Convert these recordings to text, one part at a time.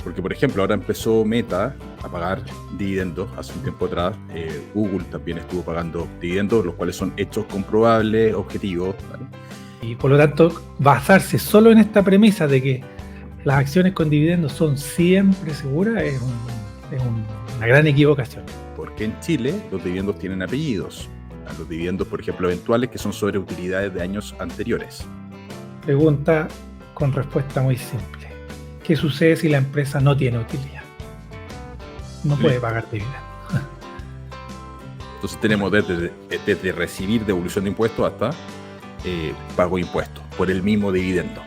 Porque, por ejemplo, ahora empezó Meta a pagar dividendos hace un tiempo atrás. Google también estuvo pagando dividendos, los cuales son hechos comprobables, objetivos, ¿vale? Y por lo tanto, basarse solo en esta premisa de que las acciones con dividendos son siempre seguras es una gran equivocación. Porque en Chile los dividendos tienen apellidos. Los dividendos, por ejemplo, eventuales, que son sobre utilidades de años anteriores. Pregunta con respuesta muy simple. ¿Qué sucede si la empresa no tiene utilidad? No puede pagar dividendos. Entonces tenemos desde recibir devolución de impuestos hasta pago de impuestos por el mismo dividendo.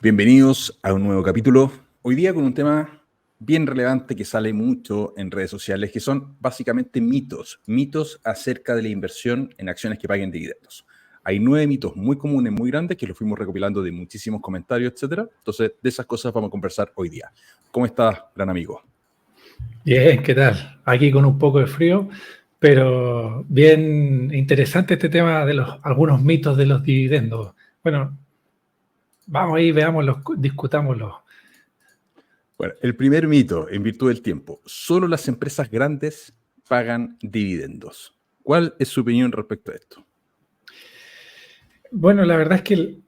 Bienvenidos a un nuevo capítulo. Hoy día con un tema bien relevante que sale mucho en redes sociales, que son básicamente mitos acerca de la inversión en acciones que paguen dividendos. Hay 9 mitos muy comunes, muy grandes, que los fuimos recopilando de muchísimos comentarios, etcétera. Entonces, de esas cosas vamos a conversar hoy día. ¿Cómo estás, gran amigo? Bien, ¿qué tal? Aquí con un poco de frío, pero bien interesante este tema de algunos mitos de los dividendos. Bueno, vamos ahí, veámoslos, discutámoslos. Bueno, el primer mito, en virtud del tiempo: solo las empresas grandes pagan dividendos. ¿Cuál es su opinión respecto a esto? Bueno, la verdad es que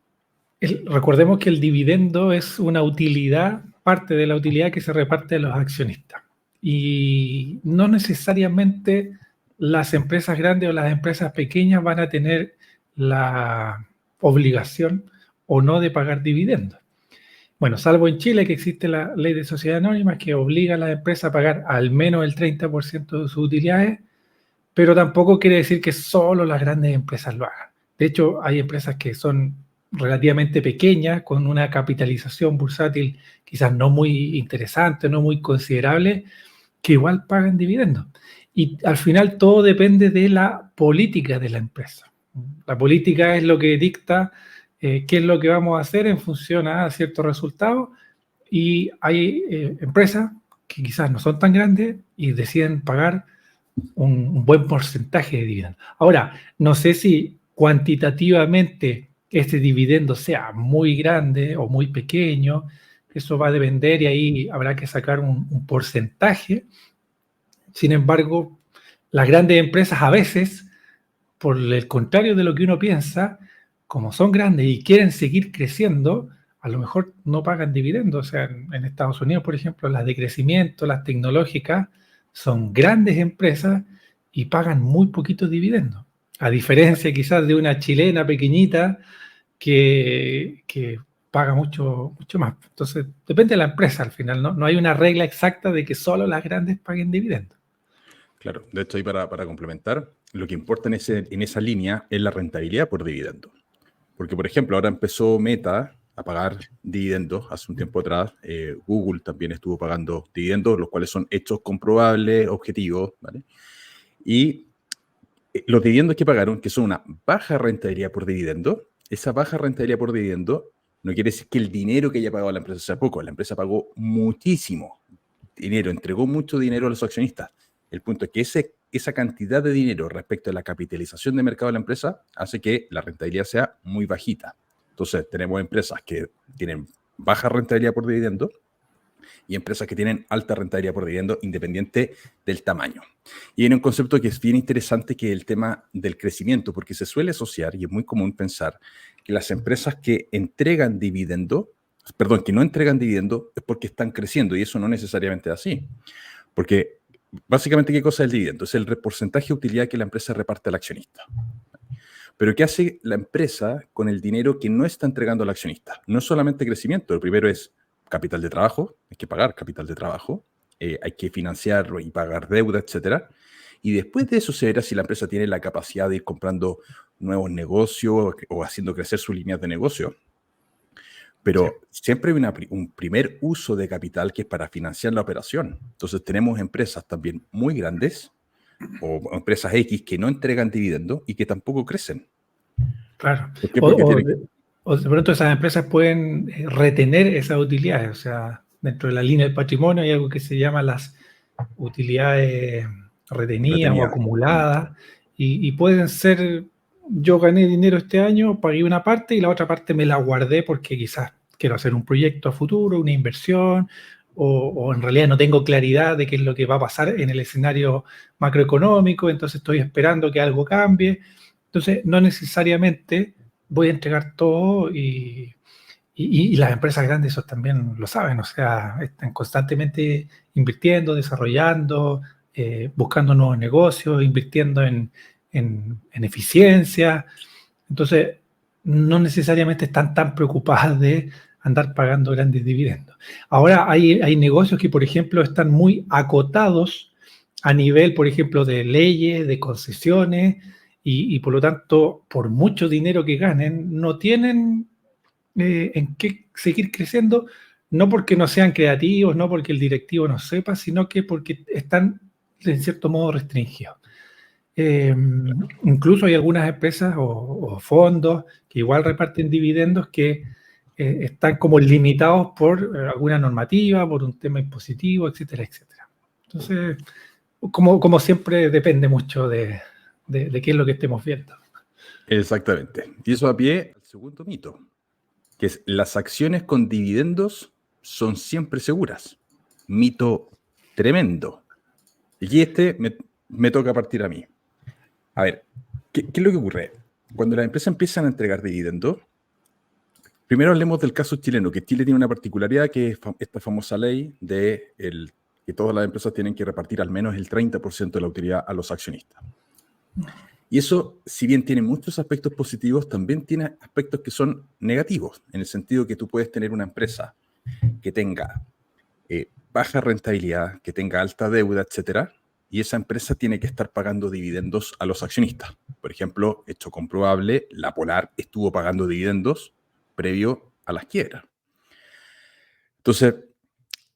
recordemos que el dividendo es una utilidad, parte de la utilidad que se reparte a los accionistas. Y no necesariamente las empresas grandes o las empresas pequeñas van a tener la obligación o no de pagar dividendos. Bueno, salvo en Chile, que existe la ley de sociedad anónima que obliga a las empresas a pagar al menos el 30% de sus utilidades, pero tampoco quiere decir que solo las grandes empresas lo hagan. De hecho, hay empresas que son relativamente pequeñas, con una capitalización bursátil quizás no muy interesante, no muy considerable, que igual pagan dividendos. Y al final todo depende de la política de la empresa. La política es lo que dicta qué es lo que vamos a hacer en función a ciertos resultados, y hay empresas que quizás no son tan grandes y deciden pagar un buen porcentaje de dividendos. Ahora, no sé si cuantitativamente este dividendo sea muy grande o muy pequeño, eso va a depender y ahí habrá que sacar un porcentaje. Sin embargo, las grandes empresas a veces, por el contrario de lo que uno piensa, como son grandes y quieren seguir creciendo, a lo mejor no pagan dividendos. O sea, en Estados Unidos, por ejemplo, las de crecimiento, las tecnológicas, son grandes empresas y pagan muy poquitos dividendos. A diferencia quizás de una chilena pequeñita que paga mucho más. Entonces, depende de la empresa al final, ¿no? No hay una regla exacta de que solo las grandes paguen dividendos. Claro, de hecho, ahí para complementar, lo que importa en esa línea es la rentabilidad por dividendo. Porque, por ejemplo, ahora empezó Meta a pagar dividendos hace un tiempo atrás. Google también estuvo pagando dividendos, los cuales son hechos comprobables, objetivos, ¿vale? Y los dividendos que pagaron, que son una baja rentabilidad por dividendo, esa baja rentabilidad por dividendo no quiere decir que el dinero que haya pagado la empresa sea poco. La empresa pagó muchísimo dinero, entregó mucho dinero a los accionistas. El punto es que esa cantidad de dinero respecto a la capitalización de mercado de la empresa hace que la rentabilidad sea muy bajita. Entonces, tenemos empresas que tienen baja rentabilidad por dividendo y empresas que tienen alta rentabilidad por dividendo, independiente del tamaño. Y hay un concepto que es bien interesante, que es el tema del crecimiento, porque se suele asociar, y es muy común pensar, que las empresas que entregan dividendo, que no entregan dividendo, es porque están creciendo, y eso no necesariamente es así. Porque básicamente, ¿qué cosa es el dividendo? Es el porcentaje de utilidad que la empresa reparte al accionista. Pero ¿qué hace la empresa con el dinero que no está entregando al accionista? No es solamente crecimiento. Lo primero es capital de trabajo. Hay que pagar capital de trabajo. Hay que financiar y pagar deuda, etcétera. Y después de eso se verá si la empresa tiene la capacidad de ir comprando nuevos negocios o haciendo crecer sus líneas de negocio. Pero siempre hay un primer uso de capital que es para financiar la operación. Entonces tenemos empresas también muy grandes o empresas X que no entregan dividendos y que tampoco crecen. Claro. ¿Por qué? Porque O de pronto esas empresas pueden retener esas utilidades. O sea, dentro de la línea del patrimonio hay algo que se llama las utilidades retenidas o acumuladas, y pueden ser, yo gané dinero este año, pagué una parte y la otra parte me la guardé porque quizás quiero hacer un proyecto a futuro, una inversión, o en realidad no tengo claridad de qué es lo que va a pasar en el escenario macroeconómico, entonces estoy esperando que algo cambie. Entonces, no necesariamente voy a entregar todo y las empresas grandes eso también lo saben, o sea, están constantemente invirtiendo, desarrollando, buscando nuevos negocios, invirtiendo en eficiencia. Entonces, no necesariamente están tan preocupadas de andar pagando grandes dividendos. Ahora hay negocios que, por ejemplo, están muy acotados a nivel, por ejemplo, de leyes, de concesiones, y por lo tanto, por mucho dinero que ganen, no tienen en qué seguir creciendo, no porque no sean creativos, no porque el directivo no sepa, sino que porque están, en cierto modo, restringidos. Incluso hay algunas empresas o fondos que igual reparten dividendos que están como limitados por alguna normativa, por un tema impositivo, etcétera, etcétera. Entonces, como siempre, depende mucho de qué es lo que estemos viendo. Exactamente. Y eso a pie al segundo mito, que es las acciones con dividendos son siempre seguras. Mito tremendo. Y aquí me toca partir a mí. A ver, ¿qué es lo que ocurre? Cuando las empresas empiezan a entregar dividendos, primero hablemos del caso chileno, que Chile tiene una particularidad que es esta famosa ley de que todas las empresas tienen que repartir al menos el 30% de la utilidad a los accionistas. Y eso, si bien tiene muchos aspectos positivos, también tiene aspectos que son negativos, en el sentido que tú puedes tener una empresa que tenga baja rentabilidad, que tenga alta deuda, etcétera, y esa empresa tiene que estar pagando dividendos a los accionistas. Por ejemplo, hecho comprobable, la Polar estuvo pagando dividendos previo a las quiebras. Entonces,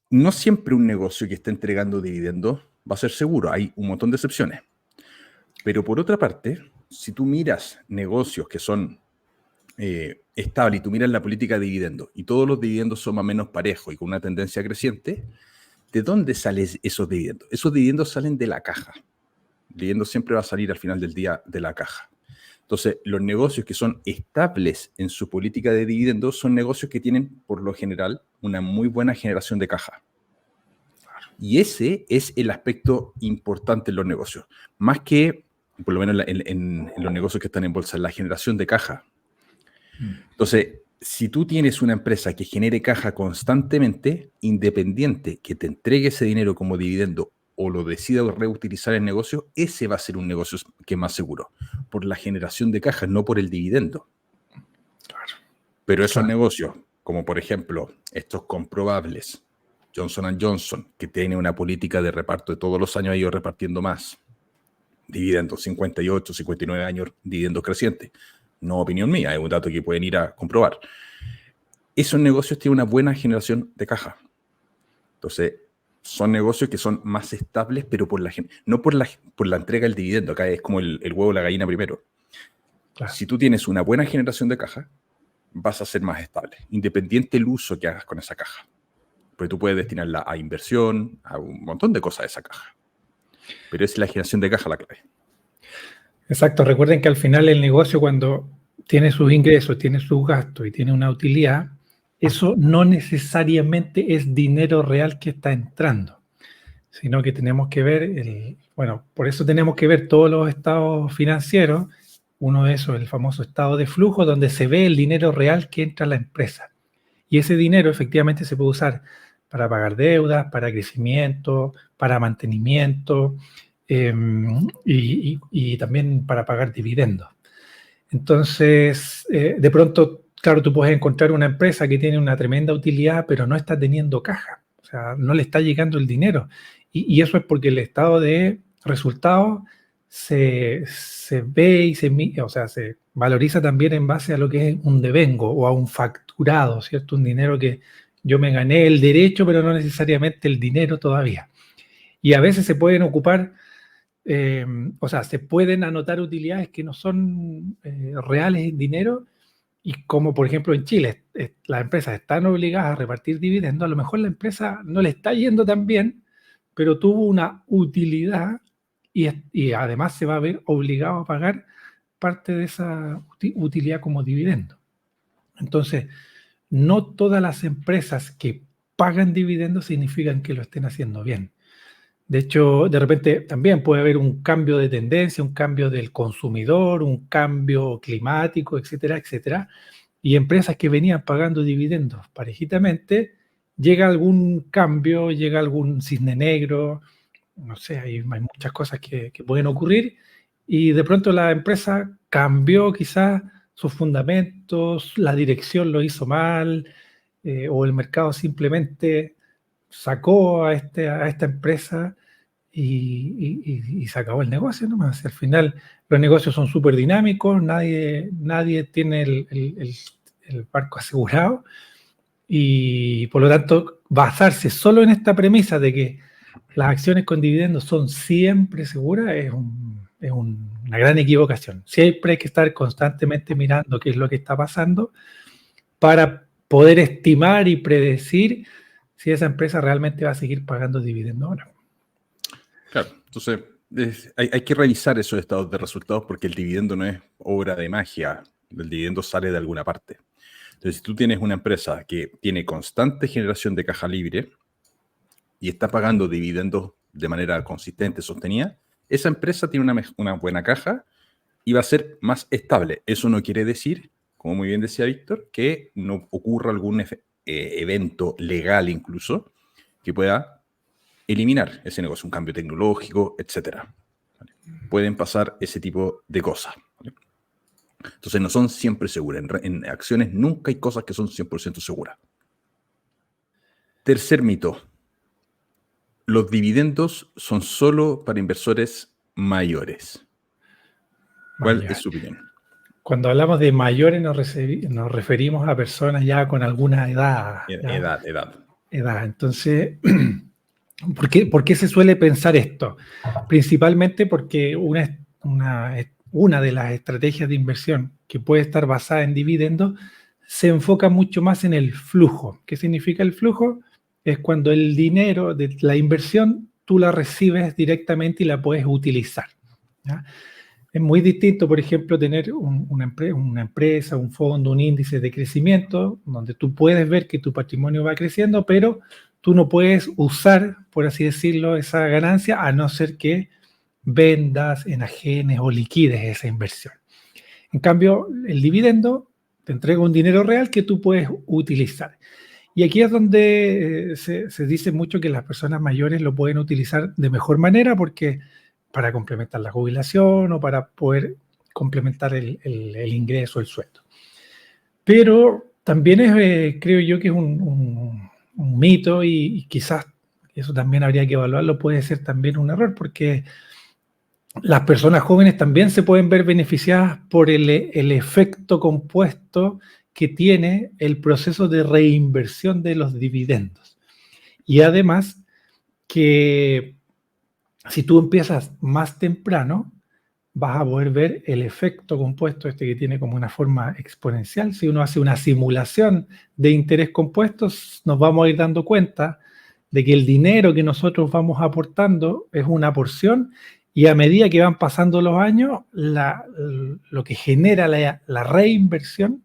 no siempre un negocio que esté entregando dividendos va a ser seguro. Hay un montón de excepciones. Pero por otra parte, si tú miras negocios que son estables y tú miras la política de dividendos y todos los dividendos son más o menos parejos y con una tendencia creciente, ¿de dónde salen esos dividendos? Esos dividendos salen de la caja. El dividendo siempre va a salir al final del día de la caja. Entonces, los negocios que son estables en su política de dividendos son negocios que tienen, por lo general, una muy buena generación de caja. Y ese es el aspecto importante en los negocios. Más que, por lo menos en los negocios que están en bolsa, la generación de caja. Entonces, si tú tienes una empresa que genere caja constantemente, independiente, que te entregue ese dinero como dividendo o lo decida reutilizar en negocio, ese va a ser un negocio que es más seguro, por la generación de caja, no por el dividendo. Claro. Pero esos negocios, como por ejemplo estos comprobables, Johnson & Johnson, que tiene una política de reparto de todos los años ha ido repartiendo más, dividendos, 58, 59 años, dividendos crecientes. No opinión mía, es un dato que pueden ir a comprobar. Esos negocios tienen una buena generación de caja. Entonces, son negocios que son más estables, pero no por la entrega del dividendo. Acá es como el huevo o la gallina primero. Claro. Si tú tienes una buena generación de caja, vas a ser más estable, independiente del uso que hagas con esa caja. Porque tú puedes destinarla a inversión, a un montón de cosas de esa caja. Pero es la generación de caja la clave. Exacto. Recuerden que al final el negocio, cuando tiene sus ingresos, tiene sus gastos y tiene una utilidad, eso no necesariamente es dinero real que está entrando, sino que tenemos que ver, por eso tenemos que ver todos los estados financieros. Uno de esos es el famoso estado de flujo, donde se ve el dinero real que entra a la empresa. Y ese dinero efectivamente se puede usar para pagar deudas, para crecimiento, para mantenimiento y también para pagar dividendos. Entonces, de pronto, claro, tú puedes encontrar una empresa que tiene una tremenda utilidad, pero no está teniendo caja. O sea, no le está llegando el dinero. Y eso es porque el estado de resultados se ve y se valoriza también en base a lo que es un devengo o a un facturado, ¿cierto? Un dinero que yo me gané el derecho, pero no necesariamente el dinero todavía. Y a veces se pueden ocupar, se pueden anotar utilidades que no son reales en dinero, y como por ejemplo en Chile las empresas están obligadas a repartir dividendos, a lo mejor la empresa no le está yendo tan bien, pero tuvo una utilidad y además se va a ver obligado a pagar parte de esa utilidad como dividendo. Entonces, no todas las empresas que pagan dividendos significan que lo estén haciendo bien. De hecho, de repente también puede haber un cambio de tendencia, un cambio del consumidor, un cambio climático, etcétera, etcétera. Y empresas que venían pagando dividendos parejitamente, llega algún cambio, llega algún cisne negro, no sé, hay muchas cosas que pueden ocurrir y de pronto la empresa cambió quizás sus fundamentos, la dirección lo hizo mal, o el mercado simplemente sacó a esta empresa y se acabó el negocio nomás. Al final los negocios son súper dinámicos, nadie tiene el barco asegurado y por lo tanto basarse solo en esta premisa de que las acciones con dividendos son siempre seguras es una gran equivocación. Siempre hay que estar constantemente mirando qué es lo que está pasando para poder estimar y predecir si esa empresa realmente va a seguir pagando dividendos o no. Claro, entonces hay que revisar esos estados de resultados porque el dividendo no es obra de magia, el dividendo sale de alguna parte. Entonces, si tú tienes una empresa que tiene constante generación de caja libre y está pagando dividendos de manera consistente, sostenida, esa empresa tiene una buena caja y va a ser más estable. Eso no quiere decir, como muy bien decía Víctor, que no ocurra algún evento legal incluso que pueda eliminar ese negocio, un cambio tecnológico, etc. ¿Vale? Pueden pasar ese tipo de cosas. ¿Vale? Entonces no son siempre seguras. En acciones nunca hay cosas que son 100% seguras. Tercer mito. Los dividendos son solo para inversores mayores. ¿Cuál es su opinión? Cuando hablamos de mayores nos referimos a personas ya con alguna edad. Edad. Entonces, ¿por qué se suele pensar esto? Principalmente porque una de las estrategias de inversión que puede estar basada en dividendos se enfoca mucho más en el flujo. ¿Qué significa el flujo? Es cuando el dinero de la inversión tú la recibes directamente y la puedes utilizar. ¿Ya? Es muy distinto, por ejemplo, tener una empresa, un fondo, un índice de crecimiento, donde tú puedes ver que tu patrimonio va creciendo, pero tú no puedes usar, por así decirlo, esa ganancia a no ser que vendas, enajenes o liquides esa inversión. En cambio, el dividendo te entrega un dinero real que tú puedes utilizar. Y aquí es donde se dice mucho que las personas mayores lo pueden utilizar de mejor manera porque para complementar la jubilación o para poder complementar el ingreso, el sueldo. Pero también creo yo que es un mito y quizás eso también habría que evaluarlo, puede ser también un error porque las personas jóvenes también se pueden ver beneficiadas por el efecto compuesto que tiene el proceso de reinversión de los dividendos. Y además que si tú empiezas más temprano, vas a poder ver el efecto compuesto que tiene como una forma exponencial. Si uno hace una simulación de interés compuestos, nos vamos a ir dando cuenta de que el dinero que nosotros vamos aportando es una porción y a medida que van pasando los años, lo que genera la reinversión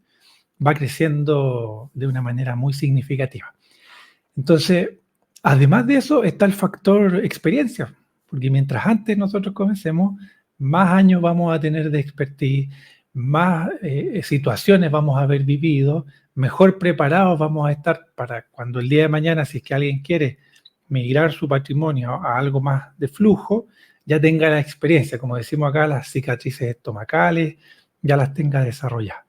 va creciendo de una manera muy significativa. Entonces, además de eso, está el factor experiencia, porque mientras antes nosotros comencemos, más años vamos a tener de expertise, más situaciones vamos a haber vivido, mejor preparados vamos a estar para cuando el día de mañana, si es que alguien quiere migrar su patrimonio a algo más de flujo, ya tenga la experiencia, como decimos acá, las cicatrices estomacales, ya las tenga desarrolladas.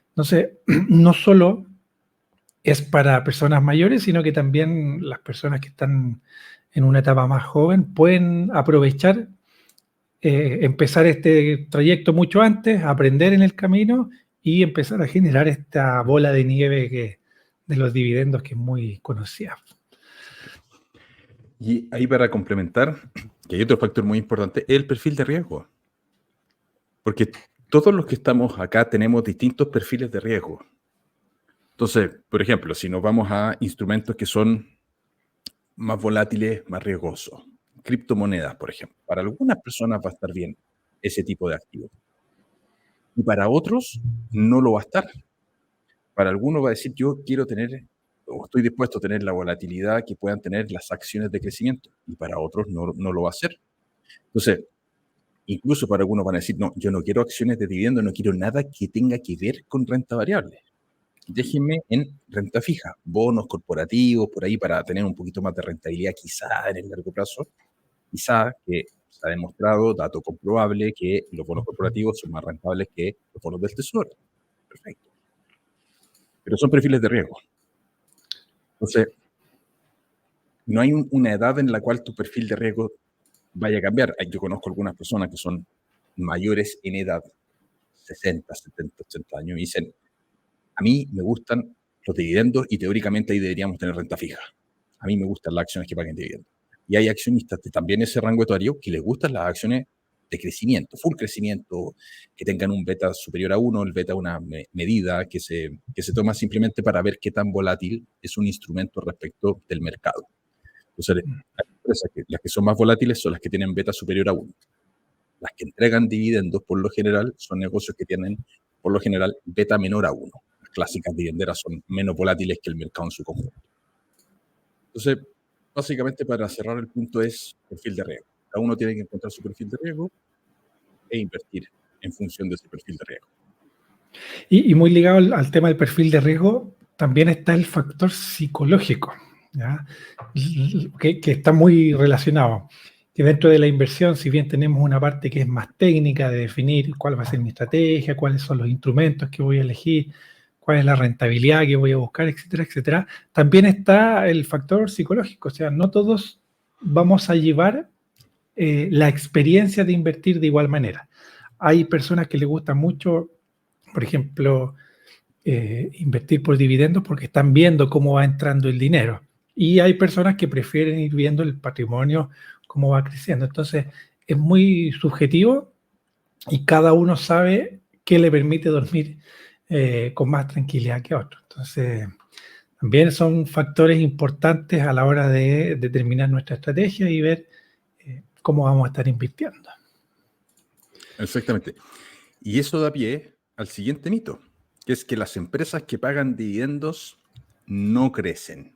Entonces, no solo es para personas mayores, sino que también las personas que están en una etapa más joven pueden aprovechar, empezar este trayecto mucho antes, aprender en el camino y empezar a generar esta bola de nieve de los dividendos que es muy conocida. Y ahí para complementar, que hay otro factor muy importante, es el perfil de riesgo. Porque todos los que estamos acá tenemos distintos perfiles de riesgo. Entonces, por ejemplo, si nos vamos a instrumentos que son más volátiles, más riesgosos, criptomonedas, por ejemplo. Para algunas personas va a estar bien ese tipo de activo. Y para otros no lo va a estar. Para algunos va a decir, yo quiero tener, o estoy dispuesto a tener la volatilidad que puedan tener las acciones de crecimiento. Y para otros no lo va a hacer. Entonces, incluso para algunos van a decir, no, yo no quiero acciones de dividendo, no quiero nada que tenga que ver con renta variable. Déjenme en renta fija, bonos corporativos, por ahí para tener un poquito más de rentabilidad quizá en el largo plazo. Quizá que se ha demostrado, dato comprobable, que los bonos corporativos son más rentables que los bonos del tesoro. Perfecto. Pero son perfiles de riesgo. Entonces, no hay una edad en la cual tu perfil de riesgo vaya a cambiar. Yo conozco algunas personas que son mayores en edad, 60, 70, 80 años, y dicen, a mí me gustan los dividendos y teóricamente ahí deberíamos tener renta fija. A mí me gustan las acciones que paguen dividendos. Y hay accionistas de también ese rango etario que les gustan las acciones de crecimiento, full crecimiento, que tengan un beta superior a 1, el beta una medida que se toma simplemente para ver qué tan volátil es un instrumento respecto del mercado. Entonces, hay empresas las que son más volátiles son las que tienen beta superior a 1. Las que entregan dividendos, por lo general, son negocios que tienen, por lo general, beta menor a 1. Las clásicas dividenderas son menos volátiles que el mercado en su conjunto. Entonces, básicamente, para cerrar el punto es perfil de riesgo. Cada uno tiene que encontrar su perfil de riesgo e invertir en función de ese perfil de riesgo. Y muy ligado al tema del perfil de riesgo, también está el factor psicológico, ¿ya? Que está muy relacionado. Que dentro de la inversión, si bien tenemos una parte que es más técnica de definir cuál va a ser mi estrategia, cuáles son los instrumentos que voy a elegir, cuál es la rentabilidad que voy a buscar, etcétera, etcétera, también está el factor psicológico. O sea, no todos vamos a llevar la experiencia de invertir de igual manera. Hay personas que les gusta mucho, por ejemplo, invertir por dividendos porque están viendo cómo va entrando el dinero. Y hay personas que prefieren ir viendo el patrimonio, cómo va creciendo. Entonces, es muy subjetivo y cada uno sabe qué le permite dormir con más tranquilidad que otro. Entonces, también son factores importantes a la hora de determinar nuestra estrategia y ver cómo vamos a estar invirtiendo. Exactamente. Y eso da pie al siguiente mito, que es que las empresas que pagan dividendos no crecen.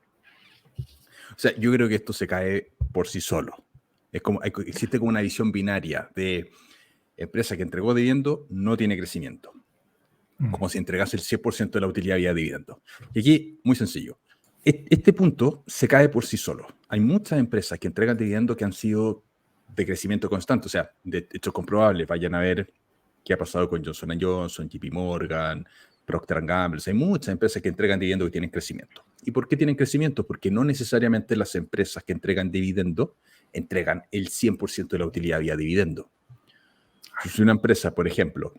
O sea, yo creo que esto se cae por sí solo. Existe como una visión binaria de empresa que entregó dividendo no tiene crecimiento. Como si entregase el 100% de la utilidad vía dividendo. Y aquí, muy sencillo. Este punto se cae por sí solo. Hay muchas empresas que entregan dividendos que han sido de crecimiento constante. O sea, de hechos comprobables. Vayan a ver qué ha pasado con Johnson & Johnson, JP Morgan, Procter & Gamble. Hay muchas empresas que entregan dividendos que tienen crecimiento. ¿Y por qué tienen crecimiento? Porque no necesariamente las empresas que entregan dividendo entregan el 100% de la utilidad vía dividendo. Si una empresa, por ejemplo,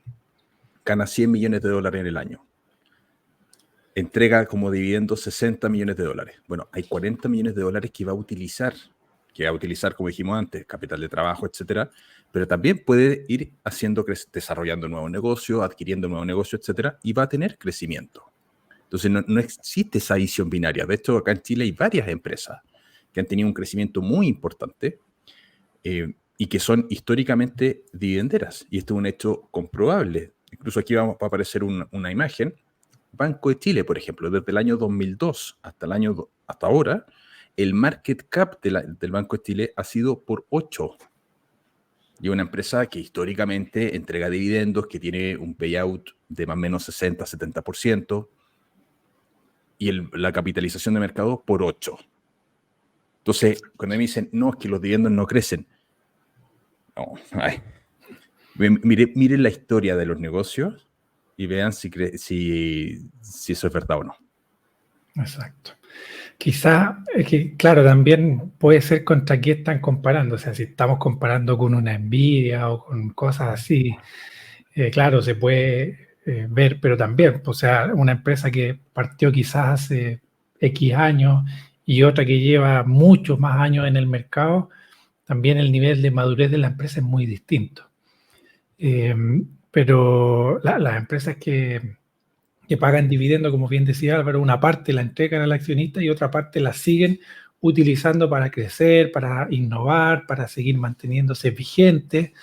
gana $100 millones en el año, entrega como dividendo $60 millones. Bueno, hay $40 millones que va a utilizar, como dijimos antes, capital de trabajo, etcétera, pero también puede ir desarrollando un nuevo negocio, adquiriendo un nuevo negocio, etcétera, y va a tener crecimiento. Entonces, no existe esa visión binaria. De hecho, acá en Chile hay varias empresas que han tenido un crecimiento muy importante y que son históricamente dividenderas. Y esto es un hecho comprobable. Incluso aquí va a aparecer una imagen. Banco de Chile, por ejemplo, desde el año 2002 hasta ahora, el market cap del Banco de Chile ha sido por 8. Y una empresa que históricamente entrega dividendos, que tiene un payout de más o menos 60-70%, y la capitalización de mercado por 8. Entonces, cuando me dicen, no, es que los dividendos no crecen. No, miren la historia de los negocios y vean si eso es verdad o no. Exacto. Quizá, claro, también puede ser contra qué están comparando. O sea, si estamos comparando con una Nvidia o con cosas así, claro, se puede ver, pero también, o sea, una empresa que partió quizás hace X años y otra que lleva muchos más años en el mercado, también el nivel de madurez de la empresa es muy distinto. Pero las empresas que pagan dividendo, como bien decía Álvaro, una parte la entregan al accionista y otra parte la siguen utilizando para crecer, para innovar, para seguir manteniéndose vigente,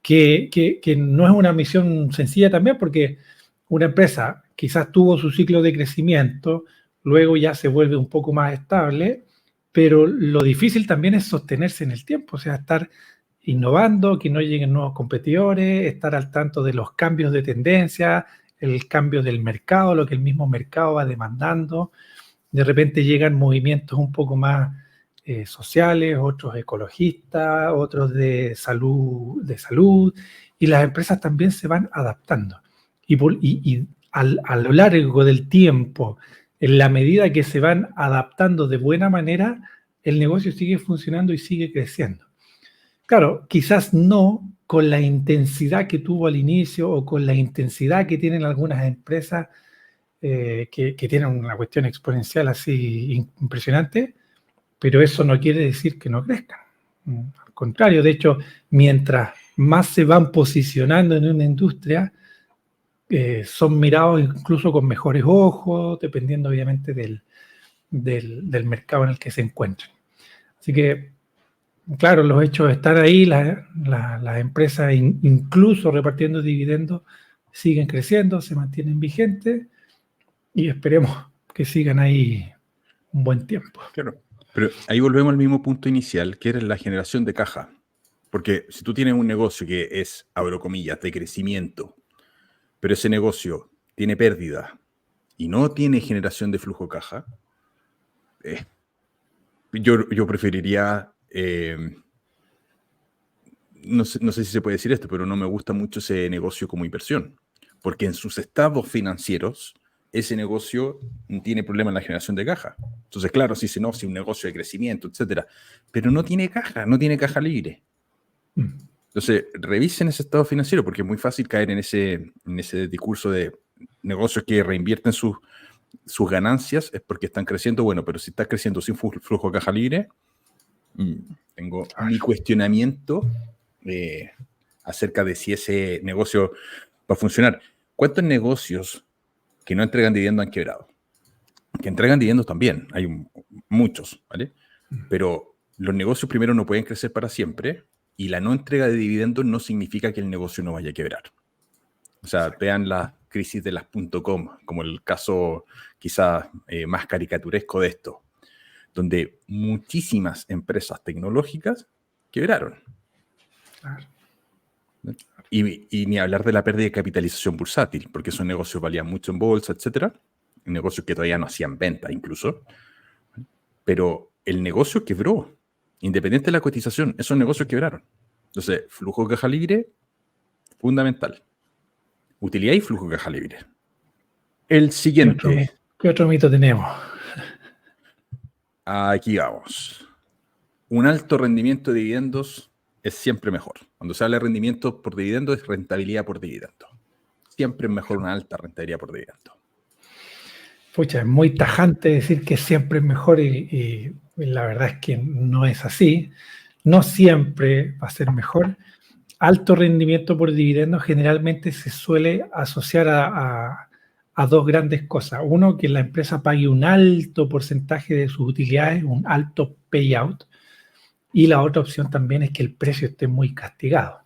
que no es una misión sencilla también, porque una empresa quizás tuvo su ciclo de crecimiento, luego ya se vuelve un poco más estable, pero lo difícil también es sostenerse en el tiempo, o sea, estar innovando, que no lleguen nuevos competidores, estar al tanto de los cambios de tendencia, el cambio del mercado, lo que el mismo mercado va demandando. De repente llegan movimientos un poco más sociales, otros ecologistas, otros de salud, y las empresas también se van adaptando. Y a lo largo del tiempo, en la medida que se van adaptando de buena manera, el negocio sigue funcionando y sigue creciendo. Claro, quizás no con la intensidad que tuvo al inicio o con la intensidad que tienen algunas empresas que tienen una cuestión exponencial así impresionante, pero eso no quiere decir que no crezcan. Al contrario, de hecho, mientras más se van posicionando en una industria, son mirados incluso con mejores ojos, dependiendo obviamente del mercado en el que se encuentren. Así que, claro, los hechos están ahí, las empresas incluso repartiendo dividendos siguen creciendo, se mantienen vigentes y esperemos que sigan ahí un buen tiempo. Claro, pero ahí volvemos al mismo punto inicial, que era la generación de caja. Porque si tú tienes un negocio que es, abro comillas, de crecimiento, pero ese negocio tiene pérdida y no tiene generación de flujo de caja, yo preferiría, no sé si se puede decir esto, pero no me gusta mucho ese negocio como inversión, porque en sus estados financieros, ese negocio tiene problemas en la generación de caja. Entonces, claro, si un negocio de crecimiento, etcétera, pero no tiene caja libre. Entonces, revisen ese estado financiero, porque es muy fácil caer en ese discurso de negocios que reinvierten sus ganancias, es porque están creciendo. Bueno, pero si estás creciendo sin flujo de caja libre, tengo mi cuestionamiento acerca de si ese negocio va a funcionar. ¿Cuántos negocios que no entregan dividendos han quebrado? Que entregan dividendos también, hay muchos, ¿vale? Pero los negocios primero no pueden crecer para siempre, y la no entrega de dividendos no significa que el negocio no vaya a quebrar. O sea, vean la crisis de las .com como el caso quizás más caricaturesco de esto, donde muchísimas empresas tecnológicas quebraron. Claro. Y ni hablar de la pérdida de capitalización bursátil, porque esos negocios valían mucho en bolsa, etcétera, negocios que todavía no hacían venta incluso, pero el negocio quebró, independiente de la cotización, esos negocios quebraron. Entonces, flujo de caja libre, fundamental. Utilidad y flujo de caja libre. El siguiente. ¿Qué otro mito tenemos? Aquí vamos. Un alto rendimiento de dividendos es siempre mejor. Cuando se habla de rendimiento por dividendo, es rentabilidad por dividendo. Siempre es mejor una alta rentabilidad por dividendo. Pucha, es muy tajante decir que siempre es mejor y la verdad es que no es así. No siempre va a ser mejor. Alto rendimiento por dividendo generalmente se suele asociar a dos grandes cosas. Uno, que la empresa pague un alto porcentaje de sus utilidades, un alto payout. Y la otra opción también es que el precio esté muy castigado.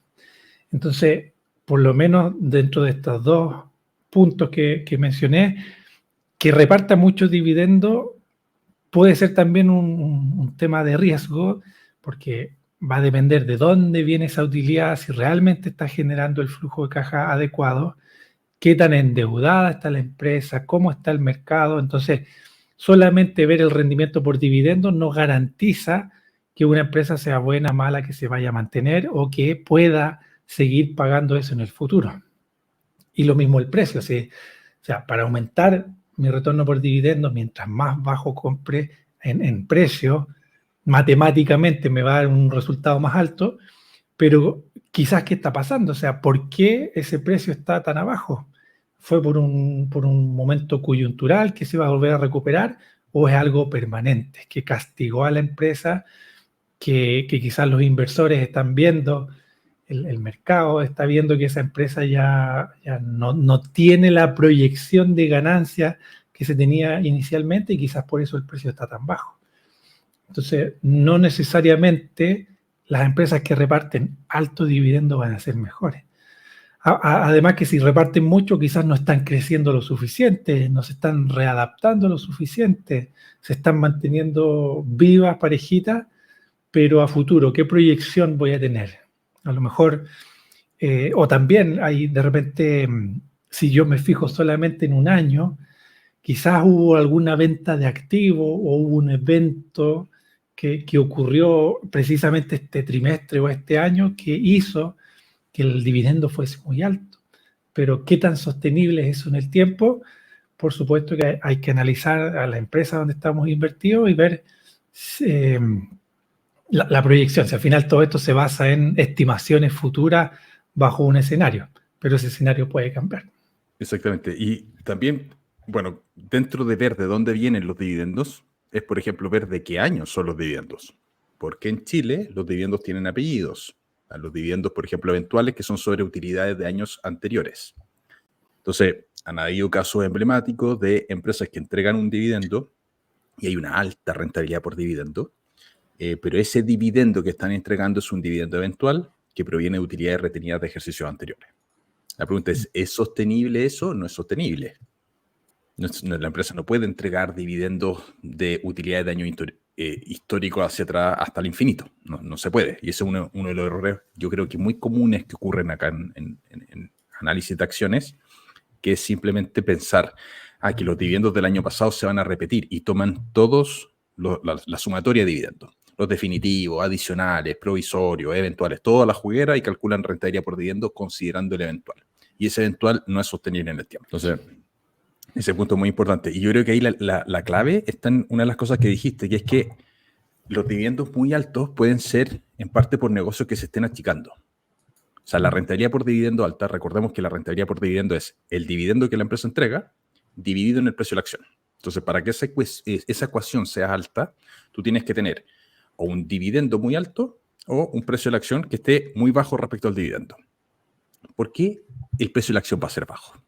Entonces, por lo menos dentro de estos dos puntos que mencioné, que reparta mucho dividendo puede ser también un tema de riesgo, porque va a depender de dónde viene esa utilidad, si realmente está generando el flujo de caja adecuado, qué tan endeudada está la empresa, cómo está el mercado. Entonces, solamente ver el rendimiento por dividendo no garantiza que una empresa sea buena, mala, que se vaya a mantener o que pueda seguir pagando eso en el futuro. Y lo mismo el precio. O sea, para aumentar mi retorno por dividendo, mientras más bajo compre en precio, matemáticamente me va a dar un resultado más alto, pero quizás ¿qué está pasando? O sea, ¿por qué ese precio está tan abajo? ¿Fue por un momento coyuntural que se va a volver a recuperar o es algo permanente, que castigó a la empresa, que quizás los inversores están viendo, el mercado está viendo que esa empresa ya no tiene la proyección de ganancia que se tenía inicialmente y quizás por eso el precio está tan bajo? Entonces, no necesariamente las empresas que reparten alto dividendo van a ser mejores. Además que si reparten mucho, quizás no están creciendo lo suficiente, no se están readaptando lo suficiente, se están manteniendo vivas, parejitas, pero a futuro, ¿qué proyección voy a tener? A lo mejor, o también hay de repente, si yo me fijo solamente en un año, quizás hubo alguna venta de activo o hubo un evento que ocurrió precisamente este trimestre o este año que hizo que el dividendo fuese muy alto. Pero ¿qué tan sostenible es eso en el tiempo? Por supuesto que hay que analizar a la empresa donde estamos invertidos y ver la proyección. Si al final todo esto se basa en estimaciones futuras bajo un escenario, pero ese escenario puede cambiar. Exactamente. Y también, bueno, dentro de ver de dónde vienen los dividendos, es por ejemplo ver de qué años son los dividendos. Porque en Chile los dividendos tienen apellidos. Los dividendos, por ejemplo, eventuales que son sobre utilidades de años anteriores. Entonces, han habido casos emblemáticos de empresas que entregan un dividendo y hay una alta rentabilidad por dividendo, pero ese dividendo que están entregando es un dividendo eventual que proviene de utilidades retenidas de ejercicios anteriores. La pregunta ¿es sostenible eso? No es sostenible. La empresa no puede entregar dividendos de utilidades de años históricos hacia atrás hasta el infinito. No se puede. Y ese es uno de los errores, yo creo que muy comunes que ocurren acá en análisis de acciones, que es simplemente pensar que los dividendos del año pasado se van a repetir y toman todos la sumatoria de dividendos. Los definitivos, adicionales, provisorios, eventuales, toda la juguera y calculan rentabilidad por dividendo considerando el eventual. Y ese eventual no es sostenible en el tiempo. Entonces, ese punto es muy importante. Y yo creo que ahí la clave está en una de las cosas que dijiste, que es que los dividendos muy altos pueden ser en parte por negocios que se estén achicando. O sea, la rentabilidad por dividendo alta, recordemos que la rentabilidad por dividendo es el dividendo que la empresa entrega dividido en el precio de la acción. Entonces, para que esa ecuación sea alta, tú tienes que tener o un dividendo muy alto o un precio de la acción que esté muy bajo respecto al dividendo. ¿Por qué el precio de la acción va a ser bajo?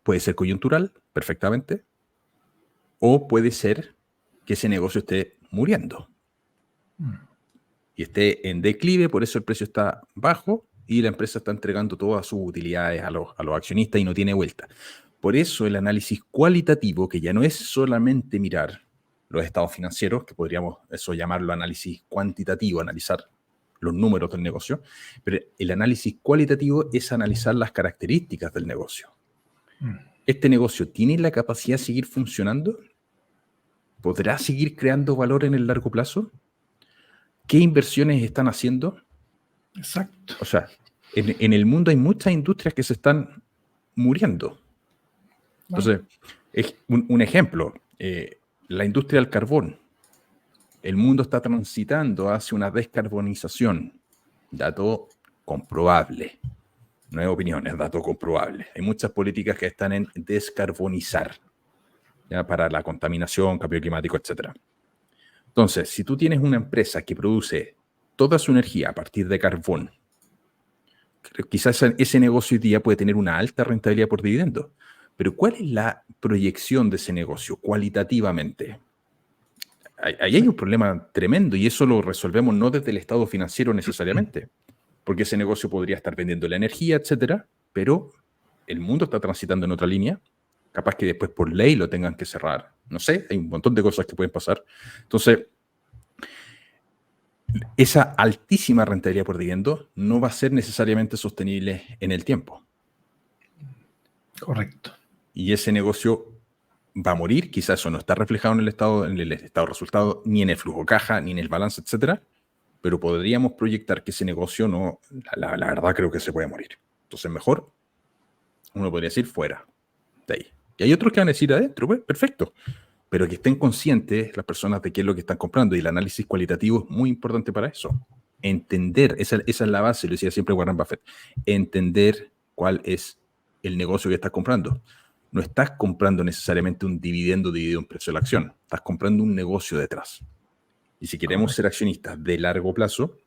Puede ser coyuntural, perfectamente, o puede ser que ese negocio esté muriendo y esté en declive, por eso el precio está bajo y la empresa está entregando todas sus utilidades a los accionistas y no tiene vuelta. Por eso el análisis cualitativo, que ya no es solamente mirar los estados financieros, que podríamos eso llamarlo análisis cuantitativo, analizar los números del negocio, pero el análisis cualitativo es analizar las características del negocio. ¿Este negocio tiene la capacidad de seguir funcionando? ¿Podrá seguir creando valor en el largo plazo? ¿Qué inversiones están haciendo? Exacto. O sea, en el mundo hay muchas industrias que se están muriendo. Entonces, es un ejemplo, la industria del carbón. El mundo está transitando hacia una descarbonización. Dato comprobable. No es opinión, es dato comprobable. Hay muchas políticas que están en descarbonizar, ¿ya? Para la contaminación, cambio climático, etc. Entonces, si tú tienes una empresa que produce toda su energía a partir de carbón, quizás ese negocio hoy día puede tener una alta rentabilidad por dividendo. Pero ¿cuál es la proyección de ese negocio cualitativamente? Ahí hay un problema tremendo y eso lo resolvemos no desde el estado financiero necesariamente, porque ese negocio podría estar vendiendo la energía, etcétera, pero el mundo está transitando en otra línea, capaz que después por ley lo tengan que cerrar, no sé, hay un montón de cosas que pueden pasar. Entonces, esa altísima rentabilidad por dividendo no va a ser necesariamente sostenible en el tiempo. Correcto. Y ese negocio va a morir, quizás eso no está reflejado en el estado de resultado, ni en el flujo caja, ni en el balance, etcétera, pero podríamos proyectar que ese negocio no, la verdad creo que se puede morir. Entonces mejor, uno podría decir fuera de ahí. Y hay otros que van a decir adentro, pues perfecto, pero que estén conscientes las personas de qué es lo que están comprando y el análisis cualitativo es muy importante para eso. Entender, esa es la base, lo decía siempre Warren Buffett, entender cuál es el negocio que estás comprando. No estás comprando necesariamente un dividendo dividido en precio de la acción, estás comprando un negocio detrás. Y si queremos ser accionistas de largo plazo,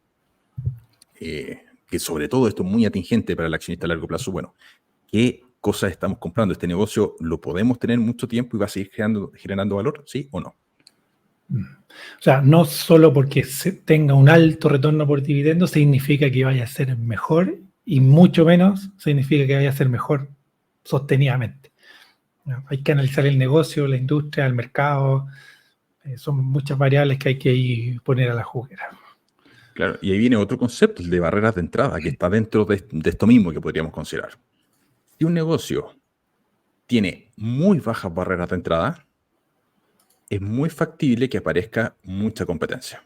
que sobre todo esto es muy atingente para el accionista a largo plazo, bueno, ¿qué cosas estamos comprando? ¿Este negocio lo podemos tener mucho tiempo y va a seguir generando valor? ¿Sí o no? O sea, no solo porque se tenga un alto retorno por dividendo significa que vaya a ser mejor y mucho menos significa que vaya a ser mejor sostenidamente. ¿No? Hay que analizar el negocio, la industria, el mercado. Son muchas variables que hay que ir poner a la juguera. Claro, y ahí viene otro concepto, el de barreras de entrada, que está dentro de esto mismo que podríamos considerar. Si un negocio tiene muy bajas barreras de entrada, es muy factible que aparezca mucha competencia.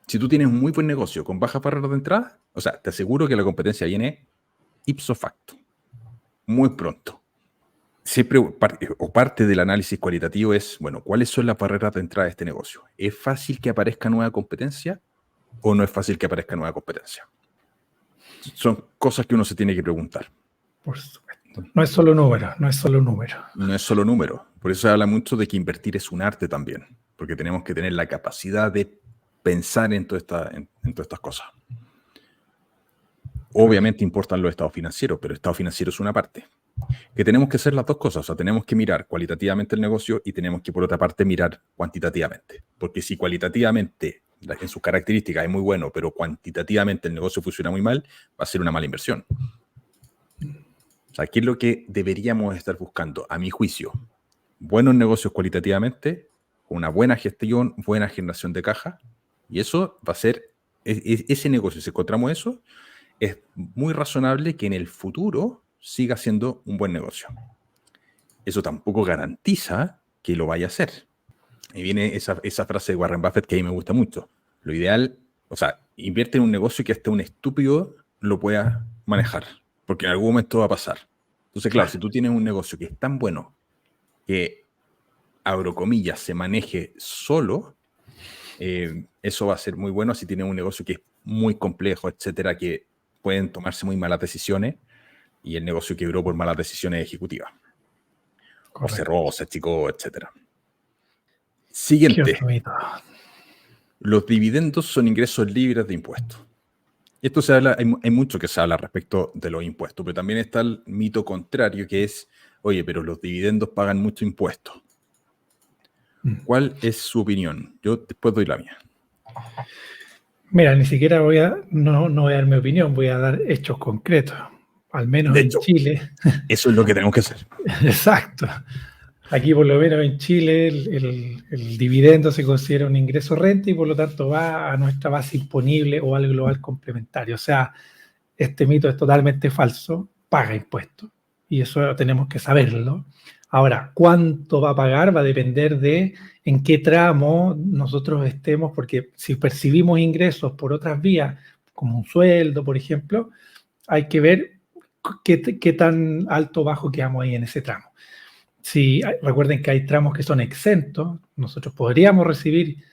Si tú tienes un muy buen negocio con bajas barreras de entrada, o sea, te aseguro que la competencia viene ipso facto, muy pronto. Siempre parte del análisis cualitativo es, bueno, ¿cuáles son las barreras de entrada de este negocio? ¿Es fácil que aparezca nueva competencia o no es fácil que aparezca nueva competencia? Son cosas que uno se tiene que preguntar. Por supuesto. No es solo número, no es solo número. No es solo número. Por eso se habla mucho de que invertir es un arte también, porque tenemos que tener la capacidad de pensar en todas estas cosas. Obviamente importan los estados financieros, pero el estado financiero es una parte. Que tenemos que hacer las dos cosas, o sea, tenemos que mirar cualitativamente el negocio y tenemos que, por otra parte, mirar cuantitativamente. Porque si cualitativamente, en sus características, es muy bueno, pero cuantitativamente el negocio funciona muy mal, va a ser una mala inversión. O sea, ¿qué es lo que deberíamos estar buscando? A mi juicio, buenos negocios cualitativamente, una buena gestión, buena generación de caja, y eso va a ser, ese negocio, si encontramos eso, es muy razonable que en el futuro siga siendo un buen negocio. Eso tampoco garantiza que lo vaya a hacer. Y viene esa frase de Warren Buffett que a mí me gusta mucho. Lo ideal, o sea, invierte en un negocio que hasta un estúpido lo pueda manejar, porque en algún momento va a pasar. Entonces, claro, si tú tienes un negocio que es tan bueno que, abro comillas, se maneje solo, eso va a ser muy bueno. Si tienes un negocio que es muy complejo, etcétera, que pueden tomarse muy malas decisiones, y el negocio quebró por malas decisiones ejecutivas. Correcto. O cerró, o se achicó, etcétera. Siguiente. Los dividendos son ingresos libres de impuestos. Esto se habla, hay mucho que se habla respecto de los impuestos, pero también está el mito contrario que es, oye, pero los dividendos pagan mucho impuesto. ¿Cuál es su opinión? Yo después doy la mía. Mira, ni siquiera no voy a dar mi opinión, voy a dar hechos concretos. Al menos en Chile. Eso es lo que tenemos que hacer. Exacto. Aquí, por lo menos en Chile, el dividendo se considera un ingreso renta y por lo tanto va a nuestra base imponible o al global complementario. O sea, este mito es totalmente falso, paga impuestos. Y eso tenemos que saberlo. Ahora, ¿cuánto va a pagar? Va a depender de en qué tramo nosotros estemos, porque si percibimos ingresos por otras vías, como un sueldo, por ejemplo, hay que ver qué tan alto o bajo quedamos ahí en ese tramo. Si recuerden que hay tramos que son exentos, nosotros podríamos recibir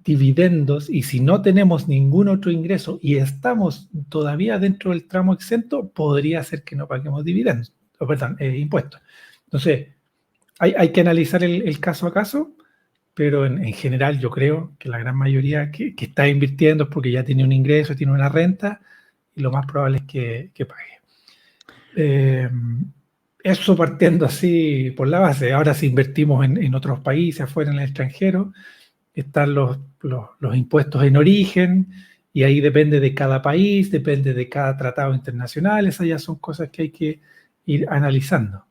dividendos y si no tenemos ningún otro ingreso y estamos todavía dentro del tramo exento, podría ser que no paguemos dividendos, impuestos. Entonces, hay que analizar el caso a caso, pero en general yo creo que la gran mayoría que está invirtiendo es porque ya tiene un ingreso, tiene una renta y lo más probable es que pague. Eso partiendo así por la base. Ahora si invertimos en otros países, afuera en el extranjero, están los impuestos en origen y ahí depende de cada país, depende de cada tratado internacional. Esas ya son cosas que hay que ir analizando.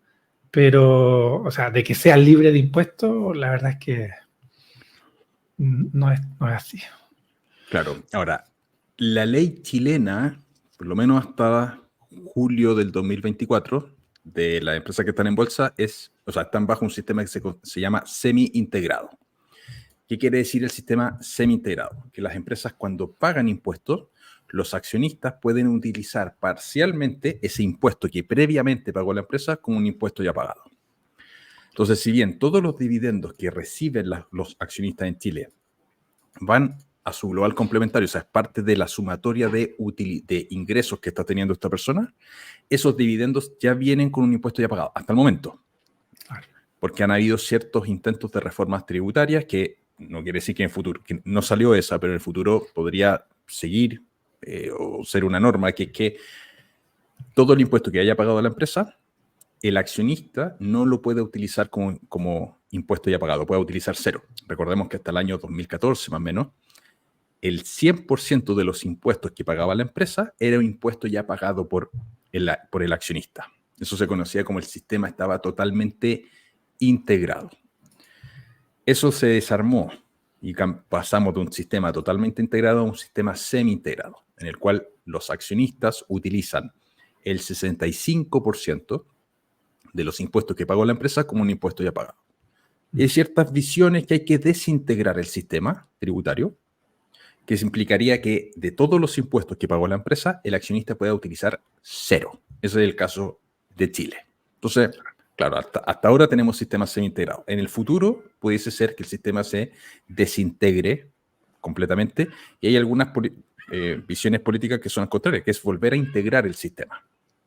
Pero, o sea, de que sea libre de impuestos, la verdad es que no es así. Claro. Ahora, la ley chilena, por lo menos hasta julio del 2024, de las empresas que están en bolsa, están bajo un sistema que se llama semi-integrado. ¿Qué quiere decir el sistema semi-integrado? Que las empresas, cuando pagan impuestos, los accionistas pueden utilizar parcialmente ese impuesto que previamente pagó la empresa como un impuesto ya pagado. Entonces, si bien todos los dividendos que reciben los accionistas en Chile van a su global complementario, o sea, es parte de la sumatoria de ingresos que está teniendo esta persona, esos dividendos ya vienen con un impuesto ya pagado, hasta el momento. Porque han habido ciertos intentos de reformas tributarias que no quiere decir que en el futuro, que no salió esa, pero en el futuro podría seguir o ser una norma que todo el impuesto que haya pagado la empresa el accionista no lo puede utilizar como impuesto ya pagado, puede utilizar cero. Recordemos que hasta el año 2014, más o menos, el 100% de los impuestos que pagaba la empresa era un impuesto ya pagado por el accionista. Eso se conocía como el sistema estaba totalmente integrado. Eso se desarmó y pasamos de un sistema totalmente integrado a un sistema semi-integrado, en el cual los accionistas utilizan el 65% de los impuestos que pagó la empresa como un impuesto ya pagado. Y hay ciertas visiones que hay que desintegrar el sistema tributario, que implicaría que de todos los impuestos que pagó la empresa, el accionista pueda utilizar cero. Ese es el caso de Chile. Entonces, claro, hasta ahora tenemos sistemas semi-integrados. En el futuro pudiese ser que el sistema se desintegre completamente y hay algunas visiones políticas que son al contrario, que es volver a integrar el sistema.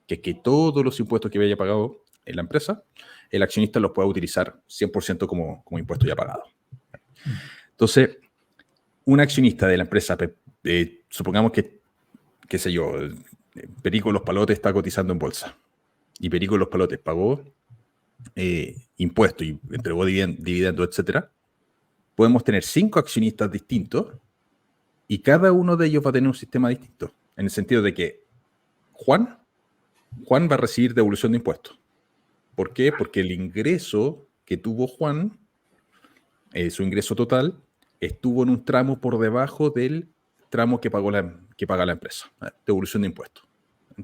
Que todos los impuestos que haya pagado en la empresa, el accionista los pueda utilizar 100% como impuesto ya pagado. Entonces, un accionista de la empresa, supongamos que, qué sé yo, Perico Los Palotes está cotizando en bolsa y Perico Los Palotes pagó impuestos y entregó dividendos, etcétera. Podemos tener 5 accionistas distintos y cada uno de ellos va a tener un sistema distinto, en el sentido de que Juan va a recibir devolución de impuestos. ¿Por qué? Porque el ingreso que tuvo Juan, su ingreso total, estuvo en un tramo por debajo del tramo que paga la empresa, devolución de impuestos.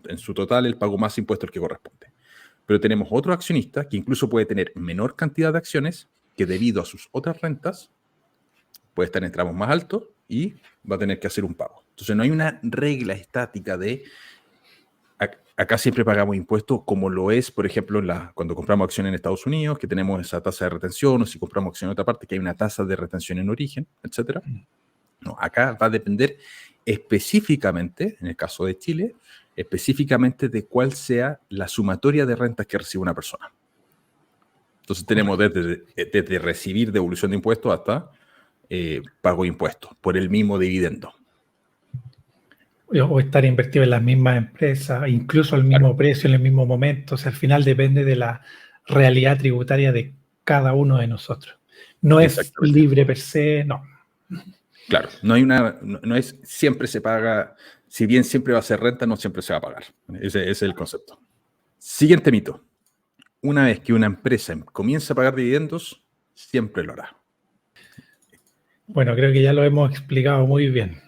En su total, él pagó más impuestos que corresponde. Pero tenemos otro accionista que incluso puede tener menor cantidad de acciones que debido a sus otras rentas puede estar en tramos más altos y va a tener que hacer un pago. Entonces no hay una regla estática de acá siempre pagamos impuestos como lo es, por ejemplo, cuando compramos acciones en Estados Unidos, que tenemos esa tasa de retención, o si compramos acciones en otra parte, que hay una tasa de retención en origen, etc. No, acá va a depender específicamente, en el caso de Chile, específicamente de cuál sea la sumatoria de rentas que recibe una persona. Entonces tenemos desde recibir devolución de impuestos hasta pago de impuestos por el mismo dividendo. O estar invertido en las mismas empresas, incluso al mismo precio, en el mismo momento. O sea, al final depende de la realidad tributaria de cada uno de nosotros. No es libre per se, no. Claro, no es siempre se paga, si bien siempre va a ser renta, no siempre se va a pagar. Ese es el concepto. Siguiente mito. Una vez que una empresa comienza a pagar dividendos, siempre lo hará. Bueno, creo que ya lo hemos explicado muy bien.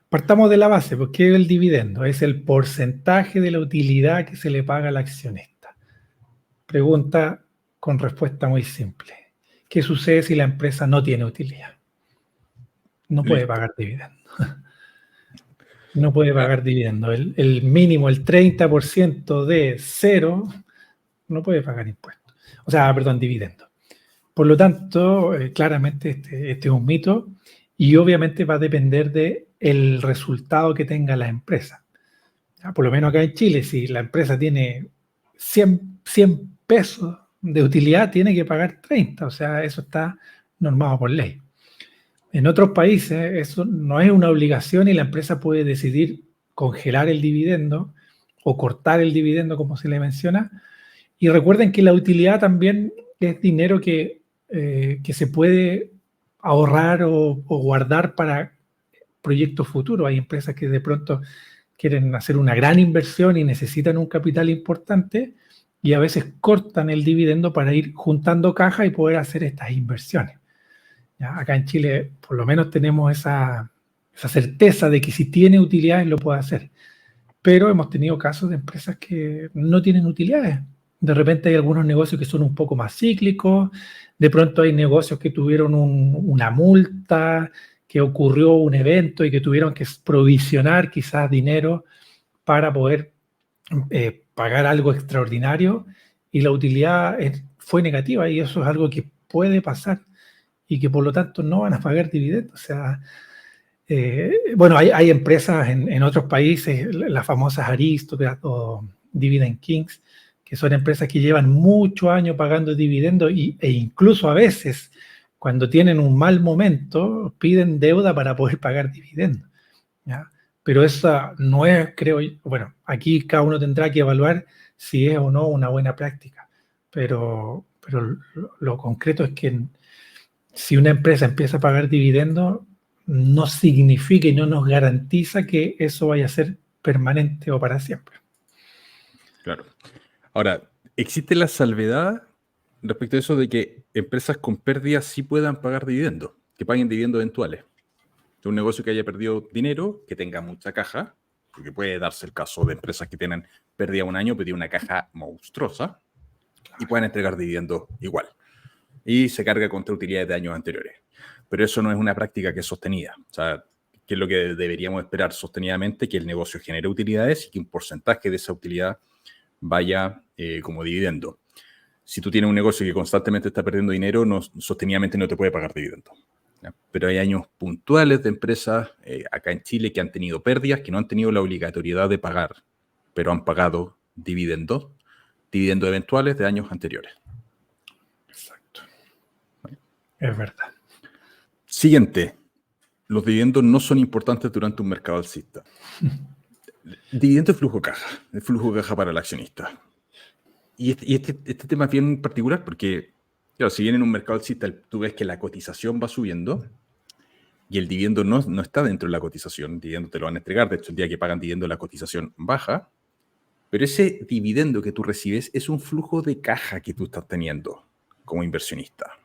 Partamos de la base, porque el dividendo es el porcentaje de la utilidad que se le paga al accionista. Pregunta con respuesta muy simple. ¿Qué sucede si la empresa no tiene utilidad? No puede pagar dividendo. No puede pagar dividendo. El mínimo, el 30% de cero, no puede pagar impuestos. O sea, perdón, dividendo. Por lo tanto, claramente este es un mito y obviamente va a depender del resultado que tenga la empresa. ¿Ya? Por lo menos acá en Chile, si la empresa tiene 100 pesos de utilidad, tiene que pagar 30. O sea, eso está normado por ley. En otros países eso no es una obligación y la empresa puede decidir congelar el dividendo o cortar el dividendo, como se le menciona. Y recuerden que la utilidad también es dinero que se puede ahorrar o guardar para proyectos futuros. Hay empresas que de pronto quieren hacer una gran inversión y necesitan un capital importante y a veces cortan el dividendo para ir juntando caja y poder hacer estas inversiones. ¿Ya? Acá en Chile por lo menos tenemos esa certeza de que si tiene utilidades lo puede hacer. Pero hemos tenido casos de empresas que no tienen utilidades. De repente hay algunos negocios que son un poco más cíclicos, de pronto hay negocios que tuvieron una multa, que ocurrió un evento y que tuvieron que provisionar quizás dinero para poder pagar algo extraordinario y la utilidad fue negativa y eso es algo que puede pasar y que por lo tanto no van a pagar dividendos. O sea, bueno, hay empresas en otros países, las famosas Aristóteles o Dividend Kings, que son empresas que llevan muchos años pagando dividendos e incluso a veces, cuando tienen un mal momento, piden deuda para poder pagar dividendos. ¿Ya? Pero esa no es, creo yo, bueno, aquí cada uno tendrá que evaluar si es o no una buena práctica. pero lo concreto es que si una empresa empieza a pagar dividendos, no significa y no nos garantiza que eso vaya a ser permanente o para siempre. Claro. Ahora, ¿existe la salvedad respecto a eso de que empresas con pérdidas sí puedan pagar dividendos, que paguen dividendos eventuales? Un negocio que haya perdido dinero, que tenga mucha caja, porque puede darse el caso de empresas que tienen pérdida un año, pero tienen una caja monstruosa y pueden entregar dividendos igual. Y se carga contra utilidades de años anteriores. Pero eso no es una práctica que es sostenida. O sea, ¿qué es lo que deberíamos esperar sostenidamente? Que el negocio genere utilidades y que un porcentaje de esa utilidad vaya como dividendo. Si tú tienes un negocio que constantemente está perdiendo dinero, sostenidamente no te puede pagar dividendos. ¿Ya? Pero hay años puntuales de empresas acá en Chile que han tenido pérdidas, que no han tenido la obligatoriedad de pagar, pero han pagado dividendos eventuales de años anteriores. Exacto. Es verdad. Siguiente. Los dividendos no son importantes durante un mercado alcista. Dividendo es flujo caja. Es flujo caja para el accionista. Y este tema es bien particular porque, claro, si bien en un mercado alcista tú ves que la cotización va subiendo y el dividendo no está dentro de la cotización, el dividendo te lo van a entregar, de hecho el día que pagan dividendo la cotización baja, pero ese dividendo que tú recibes es un flujo de caja que tú estás teniendo como inversionista.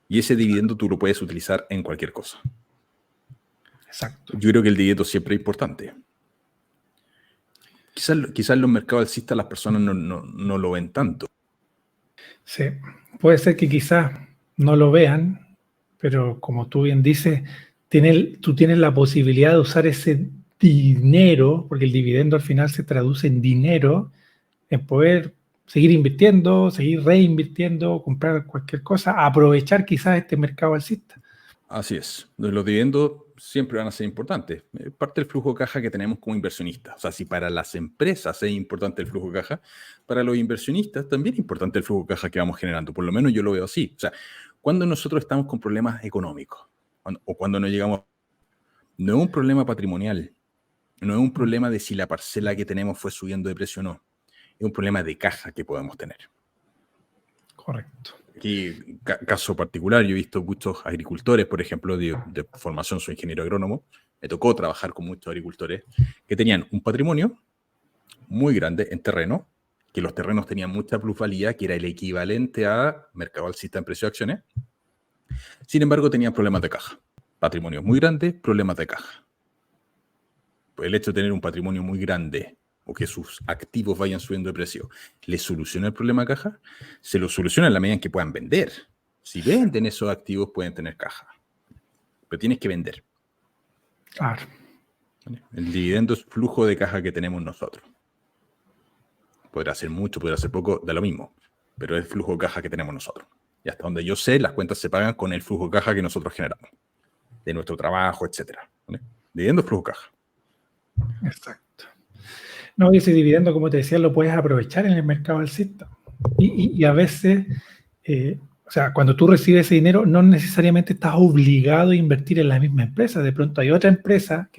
Y ese dividendo tú lo puedes utilizar en cualquier cosa. Exacto. Yo creo que el dividendo siempre es importante. Quizás en los mercados alcistas las personas no lo ven tanto. Sí, puede ser que quizás no lo vean, pero como tú bien dices, tú tienes la posibilidad de usar ese dinero, porque el dividendo al final se traduce en dinero, en poder seguir invirtiendo, seguir reinvirtiendo, comprar cualquier cosa, aprovechar quizás este mercado alcista. Así es. Los dividendos siempre van a ser importantes. Parte del flujo de caja que tenemos como inversionistas. O sea, si para las empresas es importante el flujo de caja, para los inversionistas también es importante el flujo de caja que vamos generando. Por lo menos yo lo veo así. O sea, cuando nosotros estamos con problemas económicos o cuando no llegamos, no es un problema patrimonial, no es un problema de si la parcela que tenemos fue subiendo de precio o no. Es un problema de caja que podemos tener. Correcto. Aquí, caso particular, yo he visto muchos agricultores, por ejemplo, de formación, soy ingeniero agrónomo, me tocó trabajar con muchos agricultores que tenían un patrimonio muy grande en terreno, que los terrenos tenían mucha plusvalía, que era el equivalente a mercado alcista en precio de acciones. Sin embargo, tenían problemas de caja. Patrimonio muy grande, problemas de caja. Pues el hecho de tener un patrimonio muy grande o que sus activos vayan subiendo de precio, ¿les soluciona el problema de caja? Se lo soluciona en la medida en que puedan vender. Si venden esos activos, pueden tener caja. Pero tienes que vender. Claro. El dividendo es flujo de caja que tenemos nosotros. Podrá ser mucho, podrá ser poco, da lo mismo. Pero es flujo de caja que tenemos nosotros. Y hasta donde yo sé, las cuentas se pagan con el flujo de caja que nosotros generamos. De nuestro trabajo, etc. ¿Vale? Dividendo es flujo de caja. Exacto. No, y ese dividendo, como te decía, lo puedes aprovechar en el mercado alcista. Y a veces, o sea, cuando tú recibes ese dinero, no necesariamente estás obligado a invertir en la misma empresa. De pronto hay otra empresa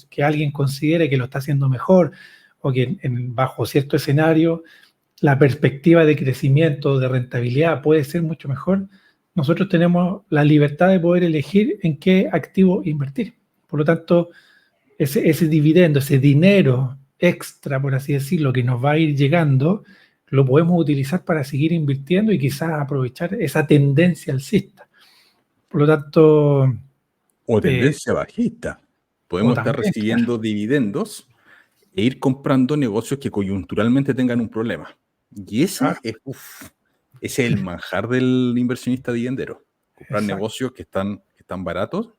que alguien considere que lo está haciendo mejor o que bajo cierto escenario la perspectiva de crecimiento, de rentabilidad puede ser mucho mejor. Nosotros tenemos la libertad de poder elegir en qué activo invertir. Por lo tanto, ese dividendo, ese dinero extra, por así decirlo, que nos va a ir llegando, lo podemos utilizar para seguir invirtiendo y quizás aprovechar esa tendencia alcista. Por lo tanto... O tendencia bajista. Podemos estar también, recibiendo dividendos e ir comprando negocios que coyunturalmente tengan un problema. Y ese es el manjar del inversionista dividendero. Comprar negocios que están baratos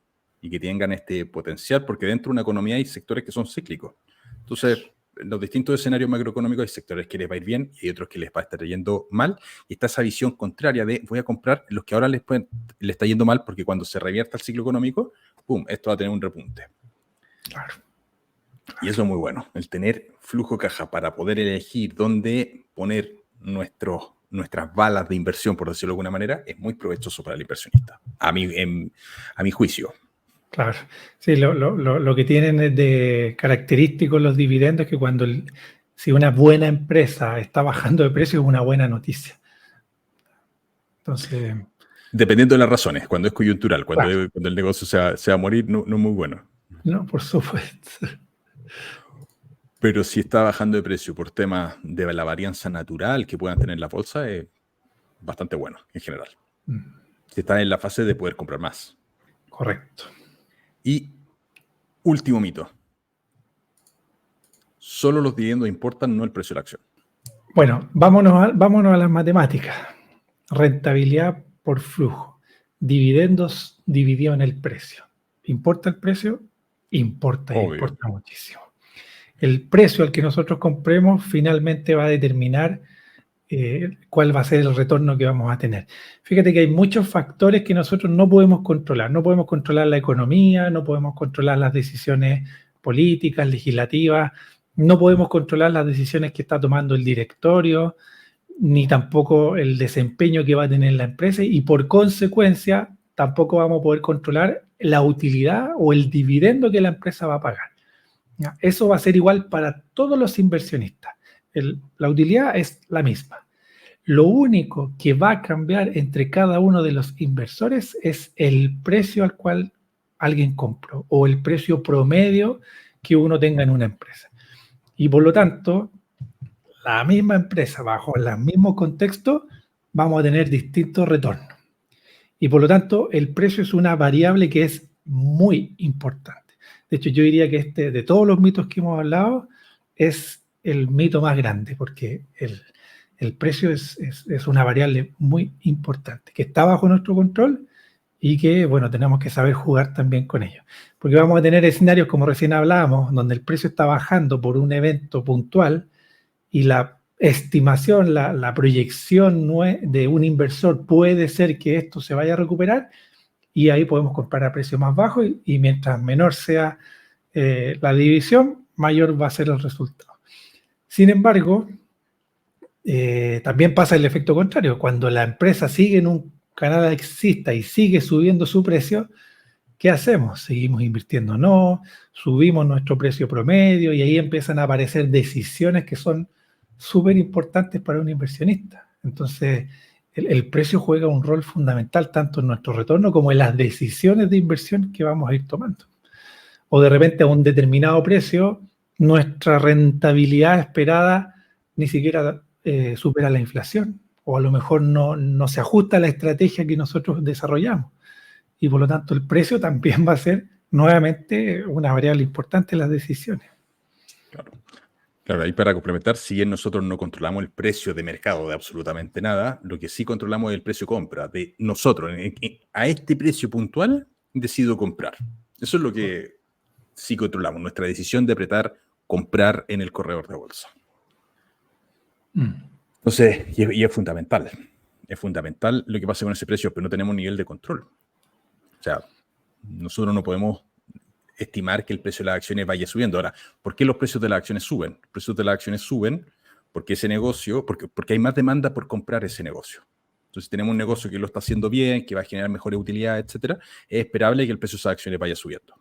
y que tengan este potencial, porque dentro de una economía hay sectores que son cíclicos. Entonces, en los distintos escenarios macroeconómicos hay sectores que les va a ir bien y hay otros que les va a estar yendo mal. Y está esa visión contraria de voy a comprar los que ahora les está yendo mal porque cuando se revierta el ciclo económico, ¡pum!, esto va a tener un repunte. Claro. Y eso es muy bueno, el tener flujo caja para poder elegir dónde poner nuestras balas de inversión, por decirlo de alguna manera, es muy provechoso para el inversionista, a mi juicio. Claro, sí, lo que tienen es de característico los dividendos es que cuando Si una buena empresa está bajando de precio, es una buena noticia. Entonces, Dependiendo de las razones, cuando es coyuntural, cuando, claro, cuando el negocio se va a morir, no, no es muy bueno. no, por supuesto. Pero si está bajando de precio por temas de la varianza natural que puedan tener las bolsas, es bastante bueno en general. Si está en la fase de poder comprar más. Correcto. Y último mito. Solo los dividendos importan, no el precio de la acción. Bueno, vámonos a las matemáticas. Rentabilidad por flujo. Dividendos dividido en el precio. ¿Importa el precio? Importa, Obvio. importa muchísimo. El precio al que nosotros compremos finalmente va a determinar cuál va a ser el retorno que vamos a tener. Fíjate que hay muchos factores que nosotros no podemos controlar. No podemos controlar la economía, no podemos controlar las decisiones políticas, legislativas, no podemos controlar las decisiones que está tomando el directorio, ni tampoco el desempeño que va a tener la empresa y por consecuencia tampoco vamos a poder controlar la utilidad o el dividendo que la empresa va a pagar. ¿Ya? Eso va a ser igual para todos los inversionistas. La utilidad es la misma. Lo único que va a cambiar entre cada uno de los inversores es el precio al cual alguien compró o el precio promedio que uno tenga en una empresa. Y por lo tanto, la misma empresa, bajo el mismo contexto, vamos a tener distintos retornos. Y por lo tanto, el precio es una variable que es muy importante. De hecho, yo diría que de todos los mitos que hemos hablado, es el mito más grande, porque el precio es una variable muy importante, que está bajo nuestro control y que, bueno, tenemos que saber jugar también con ello. Porque vamos a tener escenarios, como recién hablábamos, donde el precio está bajando por un evento puntual y la estimación, la proyección de un inversor puede ser que esto se vaya a recuperar y ahí podemos comprar a precio más bajo y mientras menor sea la división, mayor va a ser el resultado. Sin embargo, también pasa el efecto contrario. Cuando la empresa sigue en un canal alcista y sigue subiendo su precio, ¿qué hacemos? ¿Seguimos invirtiendo? No, subimos nuestro precio promedio y ahí empiezan a aparecer decisiones que son súper importantes para un inversionista. Entonces, el precio juega un rol fundamental tanto en nuestro retorno como en las decisiones de inversión que vamos a ir tomando. O de repente a un determinado precio, nuestra rentabilidad esperada ni siquiera supera la inflación o a lo mejor no se ajusta a la estrategia que nosotros desarrollamos. Y por lo tanto el precio también va a ser nuevamente una variable importante en las decisiones. Claro. Claro, ahí para complementar, si bien nosotros no controlamos el precio de mercado de absolutamente nada, lo que sí controlamos es el precio de compra. De nosotros, a este precio puntual, decido comprar. Eso es lo que sí controlamos, nuestra decisión de apretar comprar en el corredor de bolsa. Entonces, y es fundamental. Es fundamental lo que pasa con ese precio, pero no tenemos nivel de control. O sea, nosotros no podemos estimar que el precio de las acciones vaya subiendo. Ahora, ¿por qué los precios de las acciones suben? Los precios de las acciones suben porque ese negocio, porque hay más demanda por comprar ese negocio. Entonces, si tenemos un negocio que lo está haciendo bien, que va a generar mejores utilidades, etcétera, es esperable que el precio de esas acciones vaya subiendo.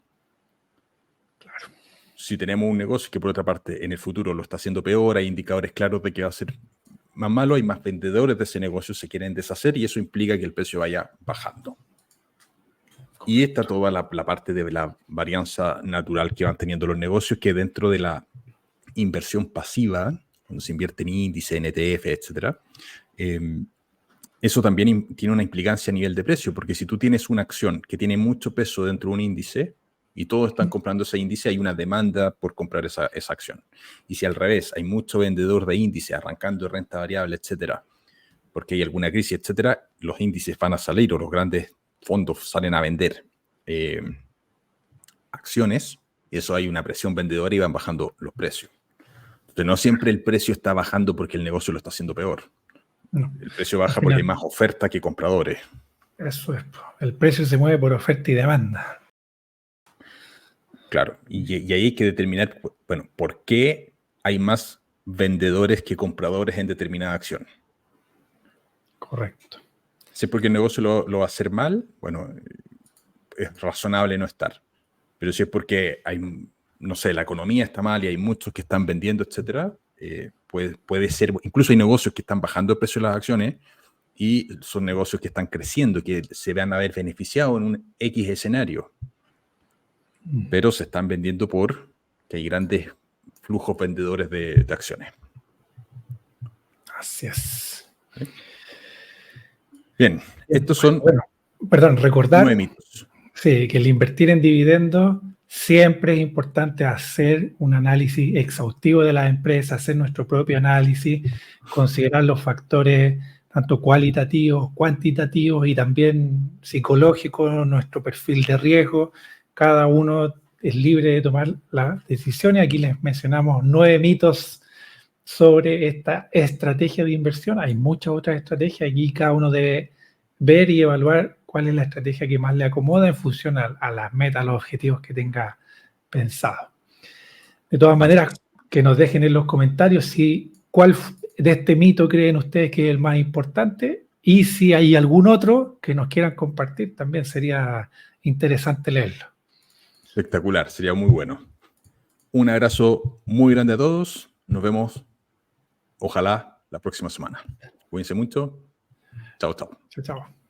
Claro. Si tenemos un negocio que, por otra parte, en el futuro lo está haciendo peor, hay indicadores claros de que va a ser más malo, hay más vendedores de ese negocio, se quieren deshacer y eso implica que el precio vaya bajando. Y esta toda la parte de la varianza natural que van teniendo los negocios, que dentro de la inversión pasiva, cuando se invierte en índice, en ETF, etc., eso también tiene una implicancia a nivel de precio, porque si tú tienes una acción que tiene mucho peso dentro de un índice y todos están comprando ese índice, hay una demanda por comprar esa acción. Y si al revés, hay mucho vendedor de índice arrancando renta variable, etc., porque hay alguna crisis, etc., los índices van a salir o los grandes fondos salen a vender acciones, y eso hay una presión vendedora y van bajando los precios. Entonces, no siempre el precio está bajando porque el negocio lo está haciendo peor. No. El precio baja porque hay más oferta que compradores. Eso es. El precio se mueve por oferta y demanda. Claro, y ahí hay que determinar, bueno, ¿por qué hay más vendedores que compradores en determinada acción? Correcto. Si es porque el negocio lo va a hacer mal, bueno, es razonable no estar. Pero si es porque hay, no sé, la economía está mal y hay muchos que están vendiendo, etcétera, puede ser, incluso hay negocios que están bajando el precio de las acciones y son negocios que están creciendo, que se van a ver beneficiados en un X escenario, pero se están vendiendo porque hay grandes flujos vendedores de acciones. Así es. ¿Sí? Bien, estos son recordar 9 mitos. Sí, que el invertir en dividendos siempre es importante hacer un análisis exhaustivo de las empresas, hacer nuestro propio análisis, considerar los factores tanto cualitativos, cuantitativos y también psicológicos, nuestro perfil de riesgo. Cada uno es libre de tomar las decisiones. Aquí les mencionamos 9 mitos sobre esta estrategia de inversión. Hay muchas otras estrategias. Aquí cada uno debe ver y evaluar cuál es la estrategia que más le acomoda en función a las metas, a los objetivos que tenga pensado. De todas maneras, que nos dejen en los comentarios cuál de este mito creen ustedes que es el más importante y si hay algún otro que nos quieran compartir, también sería interesante leerlo. Espectacular, sería muy bueno. Un abrazo muy grande a todos. Nos vemos, ojalá, la próxima semana. Cuídense mucho. Chao, chao. Chao, chao.